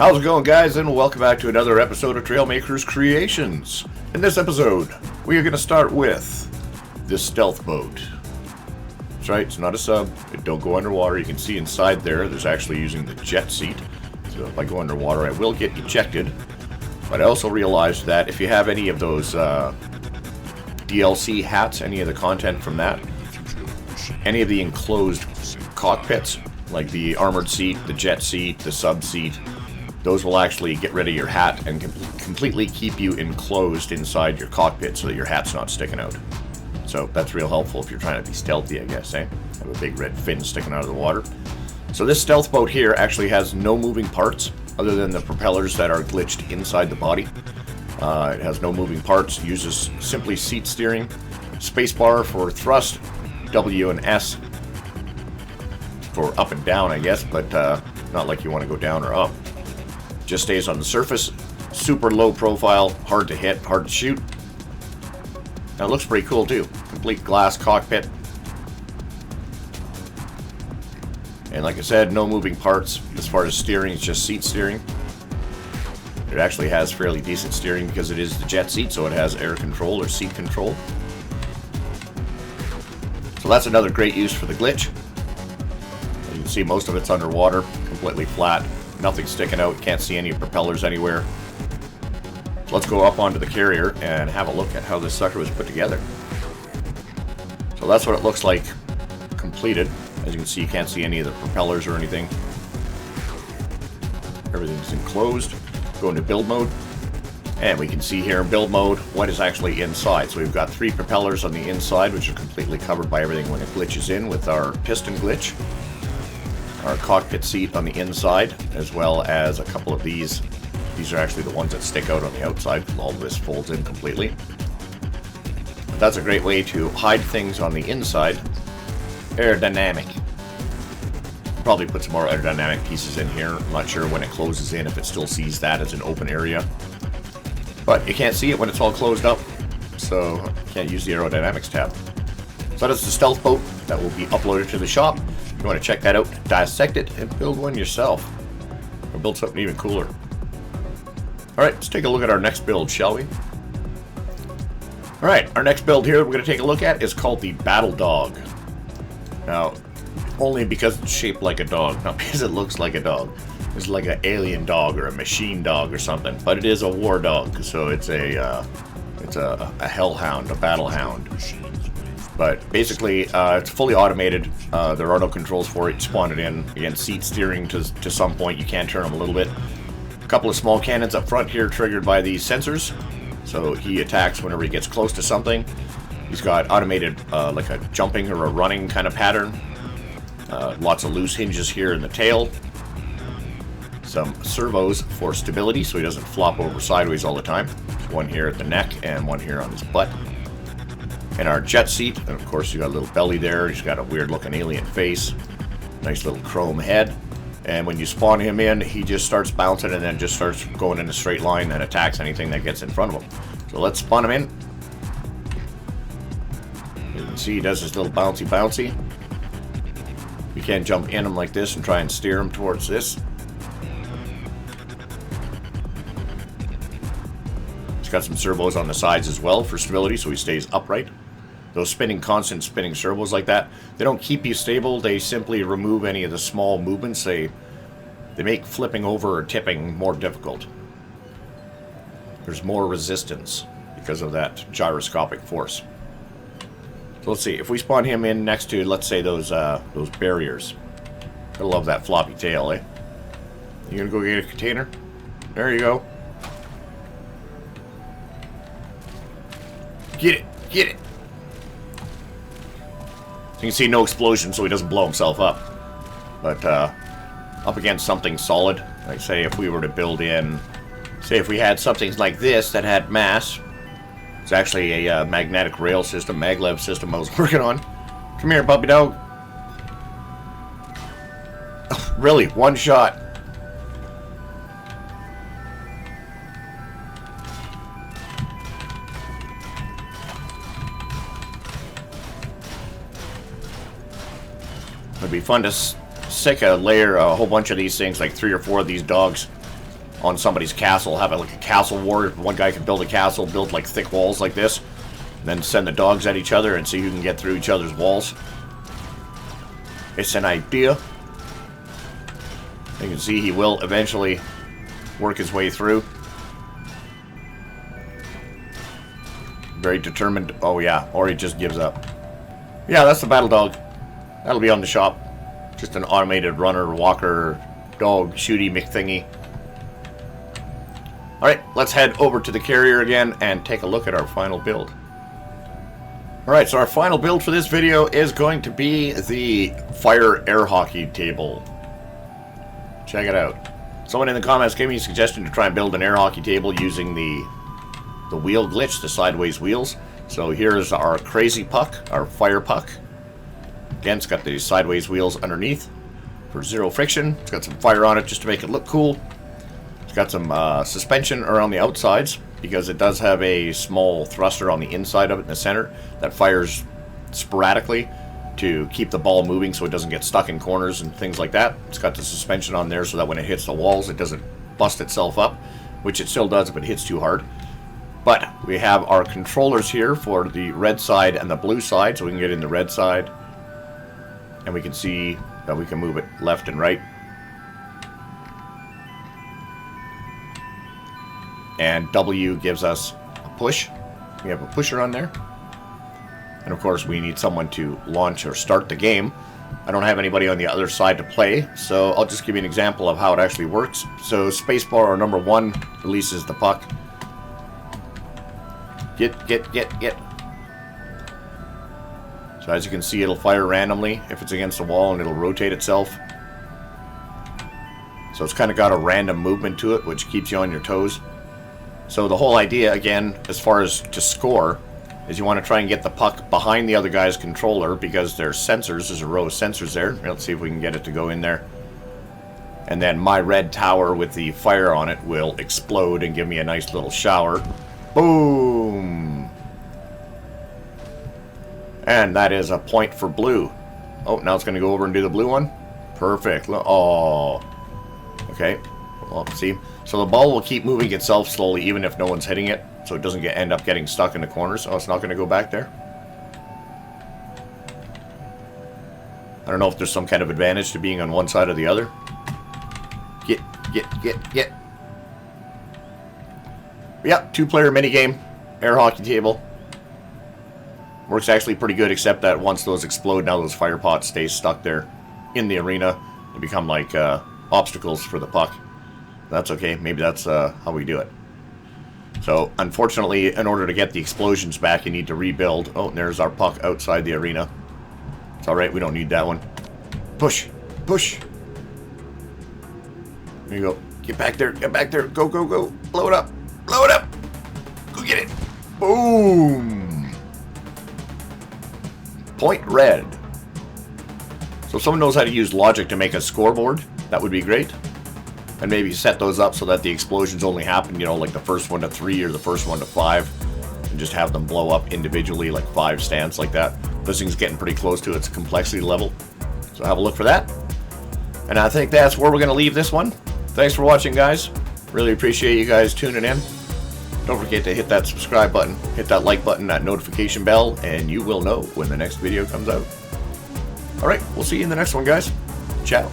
How's it going, guys, and welcome back to another episode of Trailmakers Creations. In this episode, we are going to start with this stealth boat. That's right, it's not a sub. It don't go underwater. You can see inside there's actually using the jet seat. So if I go underwater, I will get ejected. But I also realized that if you have any of those DLC hats, any of the content from that, any of the enclosed cockpits, like the armored seat, the jet seat, the sub seat, those will actually get rid of your hat and completely keep you enclosed inside your cockpit so that your hat's not sticking out. So that's real helpful if you're trying to be stealthy, I guess, eh? Have a big red fin sticking out of the water. So this stealth boat here actually has no moving parts other than the propellers that are glitched inside the body. It has no moving parts, uses simply seat steering, spacebar for thrust, W and S for up and down, I guess, but not like you want to go down or up. Just stays on the surface, super low profile, hard to hit, hard to shoot. Now it looks pretty cool too. Complete glass cockpit. And like I said, no moving parts. As far as steering, it's just seat steering. It actually has fairly decent steering because it is the jet seat, so it has air control or seat control. So that's another great use for the glitch. You can see most of it's underwater, completely flat. Nothing sticking out, can't see any propellers anywhere. So let's go up onto the carrier and have a look at how this sucker was put together. So that's what it looks like completed. As you can see, you can't see any of the propellers or anything. Everything's enclosed. Go into build mode. And we can see here in build mode what is actually inside. So we've got 3 propellers on the inside, which are completely covered by everything when it glitches in with our piston glitch. Our cockpit seat on the inside, as well as a couple of these. These are actually the ones that stick out on the outside. All of this folds in completely. But that's a great way to hide things on the inside. Aerodynamic. Probably put some more aerodynamic pieces in here. I'm not sure when it closes in if it still sees that as an open area. But you can't see it when it's all closed up, so you can't use the aerodynamics tab. So that's the stealth boat that will be uploaded to the shop. If you want to check that out, dissect it, and build one yourself. Or build something even cooler. Alright, let's take a look at our next build, shall we? Alright, our next build here that we're going to take a look at is called the Battle Dog. Now, only because it's shaped like a dog, not because it looks like a dog. It's like an alien dog or a machine dog or something. But it is a war dog, so it's a hellhound, a battle hound. But basically, it's fully automated. There are no controls for it. You spawn it in. Again, seat steering to some point. You can turn them a little bit. A couple of small cannons up front here triggered by these sensors. So he attacks whenever he gets close to something. He's got automated, like a jumping or a running kind of pattern. Lots of loose hinges here in the tail. Some servos for stability so he doesn't flop over sideways all the time. There's one here at the neck and one here on his butt. And our jet seat, and of course you got a little belly there. He's got a weird looking alien face. Nice little chrome head. And when you spawn him in, he just starts bouncing and then just starts going in a straight line and attacks anything that gets in front of him. So let's spawn him in. You can see he does his little bouncy. You can jump in him like this and try and steer him towards this. He's got some servos on the sides as well for stability so he stays upright. Those constant spinning servos like that, they don't keep you stable, they simply remove any of the small movements. They make flipping over or tipping more difficult. There's more resistance because of that gyroscopic force. So let's see, if we spawn him in next to, let's say, those barriers. I love that floppy tail, eh? You gonna go get a container? There you go. Get it! You can see no explosion so he doesn't blow himself up. But up against something solid, like say if we were to build in, say if we had something like this that had mass. It's actually a magnetic rail system, maglev system I was working on. Come here, puppy dog. Oh, really, one shot. It'd be fun to sick a whole bunch of these things, like 3 or 4 of these dogs, on somebody's castle, have like a castle war. One guy can build a castle, build like thick walls like this, and then send the dogs at each other and see who can get through each other's walls. It's an idea. You can see he will eventually work his way through. Very determined. Oh yeah, or he just gives up. Yeah, that's the battle dog. That'll be on the shop. Just an automated runner, walker, dog, shooty McThingy. Alright, let's head over to the carrier again and take a look at our final build. Alright, so our final build for this video is going to be the fire air hockey table. Check it out. Someone in the comments gave me a suggestion to try and build an air hockey table using the wheel glitch, the sideways wheels. So here's our crazy puck, our fire puck. Again, it's got the sideways wheels underneath for zero friction. It's got some fire on it just to make it look cool. It's got some suspension around the outsides because it does have a small thruster on the inside of it in the center that fires sporadically to keep the ball moving so it doesn't get stuck in corners and things like that. It's got the suspension on there so that when it hits the walls it doesn't bust itself up, which it still does if it hits too hard. But we have our controllers here for the red side and the blue side, so we can get in the red side and we can see that we can move it left and right. And W gives us a push. We have a pusher on there. And of course we need someone to launch or start the game. I don't have anybody on the other side to play, so I'll just give you an example of how it actually works. So spacebar or number 1 releases the puck. Get. So as you can see, it'll fire randomly if it's against the wall and it'll rotate itself. So it's kind of got a random movement to it, which keeps you on your toes. So the whole idea, again, as far as to score, is you want to try and get the puck behind the other guy's controller because there's sensors. There's a row of sensors there. Let's see if we can get it to go in there. And then my red tower with the fire on it will explode and give me a nice little shower. Boom! And that is a point for blue. Oh, now it's going to go over and do the blue one. Perfect. Oh. Okay. Well, see? So the ball will keep moving itself slowly even if no one's hitting it. So it doesn't end up getting stuck in the corners. Oh, it's not going to go back there. I don't know if there's some kind of advantage to being on one side or the other. Get. Yep, 2-player minigame. Air hockey table. Works actually pretty good, except that once those explode, now those fire pots stay stuck there in the arena. They become like obstacles for the puck. That's okay. Maybe that's how we do it. So, unfortunately, in order to get the explosions back, you need to rebuild. Oh, and there's our puck outside the arena. It's alright, we don't need that one. Push! Push! There you go. Get back there, get back there. Go, go, go. Blow it up. Blow it up. Go get it. Boom! Point red. So if someone knows how to use logic to make a scoreboard, that would be great. And maybe set those up so that the explosions only happen, you know, like the first one to 3 or the first one to 5. And just have them blow up individually, like 5 stands like that. This thing's getting pretty close to its complexity level. So have a look for that. And I think that's where we're going to leave this one. Thanks for watching, guys. Really appreciate you guys tuning in. Don't forget to hit that subscribe button, hit that like button, that notification bell, and you will know when the next video comes out. Alright, we'll see you in the next one, guys. Ciao.